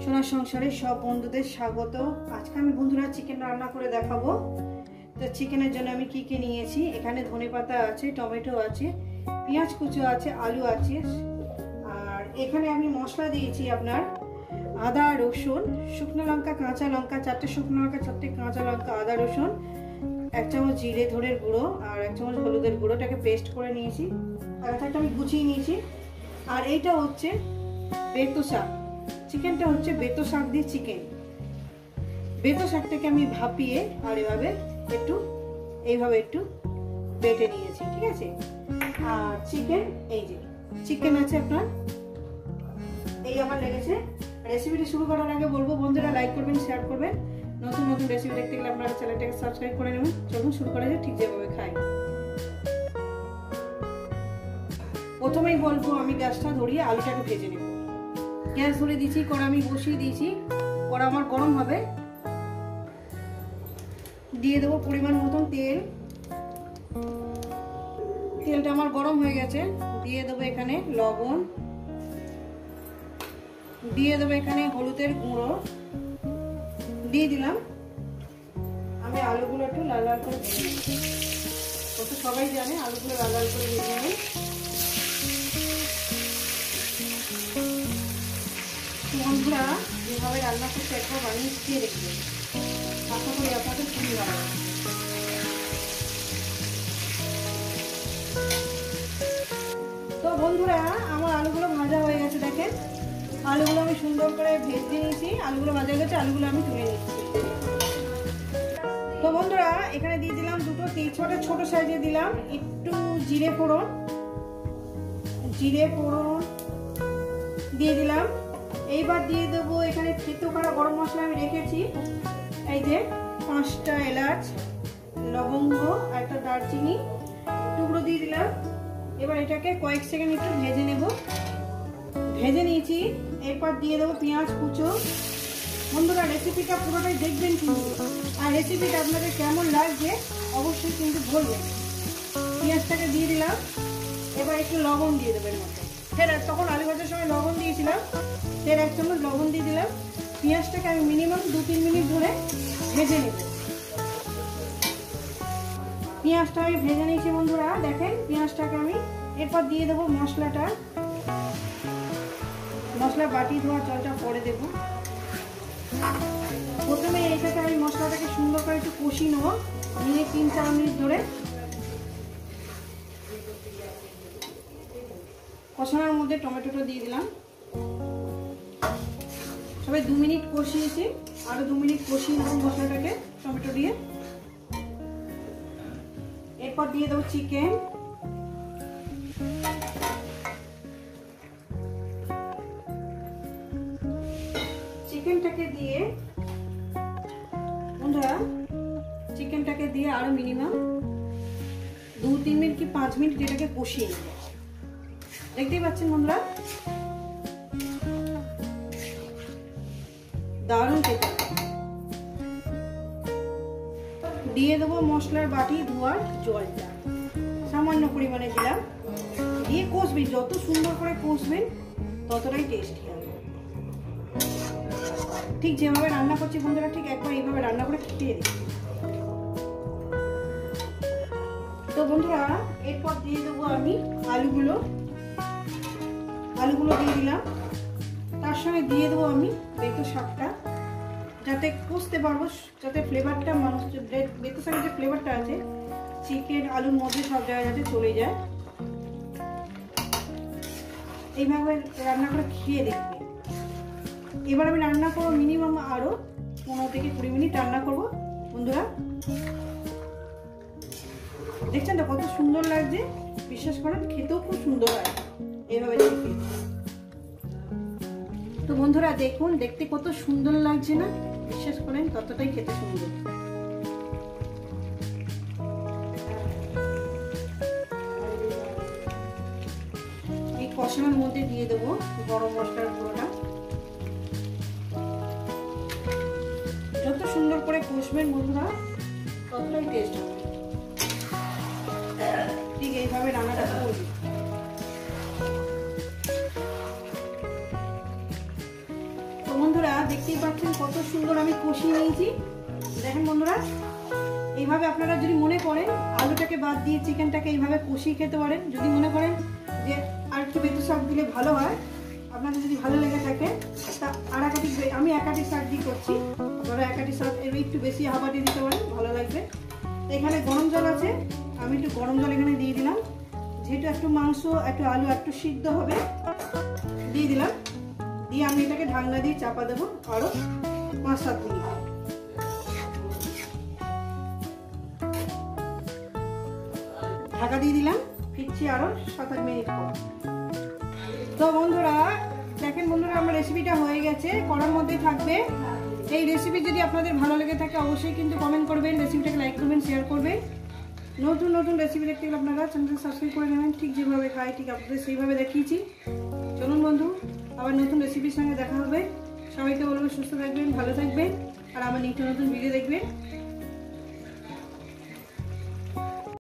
সোনার সংসারে সব বন্ধুদের স্বাগত। আজকে আমি বন্ধুরা চিকেন রান্না করে দেখাবো। তো চিকেনের জন্য আমি কি কি নিয়েছি, এখানে ধনেপাতা আছে, টমেটো আছে, পেঁয়াজ কুচো আছে, আলু আছে, আর এখানে আমি মশলা দিয়েছি আপনার আদা রসুন, শুকনো লঙ্কা, কাঁচা লঙ্কা, 4টে শুকনো লঙ্কা, 4টে কাঁচা লঙ্কা, আদা রসুন, 1 চামচ জিরে ধনের গুঁড়ো আর 1 চামচ হলুদের গুঁড়োটাকে পেস্ট করে নিয়েছি, আর একটা আমি গুছিয়ে নিয়েছি। আর এইটা হচ্ছে বেতো শাক, চিকেনটা হচ্ছে বেতো শাক দিয়ে চিকেন। বেতো শাকটাকে আমি ভাপিয়ে আর এইভাবে একটু বেটে নিয়েছি, ঠিক আছে। আর চিকেন, এই যে চিকেন আছে আপনার, এই আমার লেগেছে। রেসিপিটি শুরু করার আগে বলবো বন্ধুরা লাইক করবেন, শেয়ার করবেন। নতুন নতুন রেসিপি দেখতে গেলে আপনারা চ্যানেলটাকে সাবস্ক্রাইব করে নেবেন। চলুন শুরু করা যায় ঠিক যেভাবে খাই। প্রথমেই বলবো আমি গ্যাসটা ধরিয়ে আলুটাকে ভেজে নেব। গ্যাস ধরে দিয়েছি, কড়া আমি বসিয়ে দিয়েছি, কড়া আমার গরম হবে। দিয়ে দেবো পরিমাণ মতন তেল। তেলটা আমার গরম হয়ে গেছে, দিয়ে দেবো এখানে লবণ, দিয়ে দেবো এখানে হলুদের গুঁড়ো, দিয়ে দিলাম। আমি আলুগুলো একটু লাল লাল করে ভেজে নেব। কত সবাই জানে আলুগুলো লাল লাল করে ভেজে নেব। বন্ধুরা যেভাবে রান্না করতে একবার বানিয়ে খেয়ে দেখবেন, আশা করি আপনাদের খুবই ভালো লাগে। তো বন্ধুরা আমার আলুগুলো ভাজা হয়ে গেছে, দেখেন আলুগুলো আমি সুন্দর করে ভেজে নিয়েছি। আলুগুলো ভাজা হয়ে গেছে, আলুগুলো আমি তুলে নিচ্ছি। তো বন্ধুরা এখানে দিয়ে দিলাম দুটো ছোট সাইজে দিলাম একটু জিরে ফোড়ন দিয়ে দিলাম। এইবার দিয়ে দেবো এখানে থেতো করা গরম মশলা আমি রেখেছি, এই যে 5টা এলাচ, লবঙ্গ আর একটা দারচিনি টুকরো দিয়ে দিলাম। এবার এটাকে কয়েক সেকেন্ড একটু ভেজে নেব। ভেজে নিয়েছি, এরপর দিয়ে দেবো পেঁয়াজ কুচো। বন্ধুরা রেসিপিটা পুরোটাই দেখবেন কিন্তু, আর রেসিপিটা আপনাদের কেমন লাগছে অবশ্যই কিন্তু বলবেন। পেঁয়াজটাকে দিয়ে দিলাম, এবার একটু লবণ দিয়ে দেবেন মতো। ফের তখন আলু ভাজার সময় লবণ দিয়েছিলাম, ফের 1 চামচ লবণ দিয়ে দিলাম। পেঁয়াজটাকে আমি মিনিমাম 2-3 মিনিট ধরে ভেজে নেব। পেঁয়াজটা আমি ভেজে নিয়েছি বন্ধুরা, দেখেন পেঁয়াজটাকে আমি এরপর দিয়ে দেবো মশলাটা। মশলা বাটি ধোয়া জলটা পরে দেব। প্রথমে এইটাকে আমি মশলাটাকে সুন্দর করে একটু কষিয়ে নেবো, নিয়ে 3-4 মিনিট ধরে। কষানোর মধ্যে টমেটোটা দিয়ে দিলাম। সবাই 2 মিনিট কষিয়েছি, আরো 2 মিনিট কষিয়ে নেব মশলাটাকে টমেটো দিয়ে। এরপর দিয়ে দেবো চিকেন। চিকেনটাকে দিয়ে বন্ধুরা চিকেনটাকে দিয়ে আরো মিনিমাম 2-3 মিনিট কি 5 মিনিট এটাকে কষিয়ে নেব। দেখতেই পাচ্ছেন বন্ধুরা দারুণ খেতে। দিয়ে দেবো মশলার বাটি ধোয়ার জলটা, সামান্য পরিমাণে দিলাম। দিয়ে কষবেন, যত সুন্দর করে কষবেন ততটাই টেস্টি হবে। ঠিক যেভাবে রান্না করছি বন্ধুরা, ঠিক একবার এইভাবে রান্না করে খেয়ে দিই। তো বন্ধুরা এরপর দিয়ে দেবো আমি আলুগুলো দিয়ে দিলাম। তার সঙ্গে দিয়ে দেবো আমি বেতো শাকটা, যাতে কষতে পারবো, যাতে ফ্লেভারটা বেতো শাকের যে ফ্লেভারটা আছে চিকেন আলুর মধ্যে সব জায়গায় যাতে চলে যায়। এইভাবে রান্না করে খেয়ে দেখবে। এবার আমি রান্না করবো মিনিমাম আরো 15 থেকে 20 মিনিট রান্না করবো বন্ধুরা। দেখছেন তো কত সুন্দর লাগছে, বিশ্বাস করেন খেতেও খুব সুন্দর হয় এইভাবে দেখে। তো বন্ধুরা দেখুন, দেখতে কত সুন্দর লাগছে না, বিশ্বাস করেন ততটাই খেতে সুন্দর। এই কষানোর মধ্যে দিয়ে দেবো গরম মশলার গুঁড়োটা। যত সুন্দর করে কষবেন বন্ধুরা ততটাই টেস্ট হবে। ঠিক এইভাবে রান্নাটা করবি। তো বন্ধুরা বন্ধুরা দেখতেই পাচ্ছেন কত সুন্দর আমি কষিয়ে নিয়েছি। দেখেন বন্ধুরা, এইভাবে আপনারা যদি মনে করেন আলুটাকে বাদ দিয়ে চিকেনটাকে এইভাবে কষিয়ে খেতে পারেন। যদি মনে করেন যে আর একটু বেতু শাক দিলে ভালো হয়, আপনাদের যদি ভালো লেগে থাকে তা আর একাটি, আমি একাটি শাক দিয়ে করছি, আপনারা একাটি শাক এর একটু বেশি হাবা দিয়ে দিতে পারেন, ভালো লাগবে। এখানে গরম জল আছে, আমি একটু গরম জল এখানে দিয়ে দিলাম। যেহেতু একটু মাংস একটু আলু একটু সিদ্ধ হবে, দিয়ে দিলাম। দিয়ে আমি এটাকে ঢাকনা দিয়ে চাপা দেবো আরো 5-7 মিনিট। ঢাকা দিয়ে দিলাম, ফিরছি আরো 7-8 মিনিট পর। তো বন্ধুরা দেখেন বন্ধুরা, আমার রেসিপিটা হয়ে গেছে, কড়ার মধ্যেই থাকবে। এই রেসিপি যদি আপনাদের ভালো লেগে থাকে অবশ্যই কিন্তু কমেন্ট করবেন, রেসিপিটাকে লাইক করবেন, শেয়ার করবেন। নতুন নতুন রেসিপি দেখতে গেলে আপনারা চ্যানেলটা সাবস্ক্রাইব করে নেবেন। ঠিক যেভাবে খাই ঠিক আপনাদের সেইভাবে দেখিয়েছি। চলুন বন্ধু, আবার নতুন রেসিপির সঙ্গে দেখা হবে। সবাইকে বলবো সুস্থ থাকবেন, ভালো থাকবেন, আর আমার নিত্য নতুন ভিডিও দেখবেন।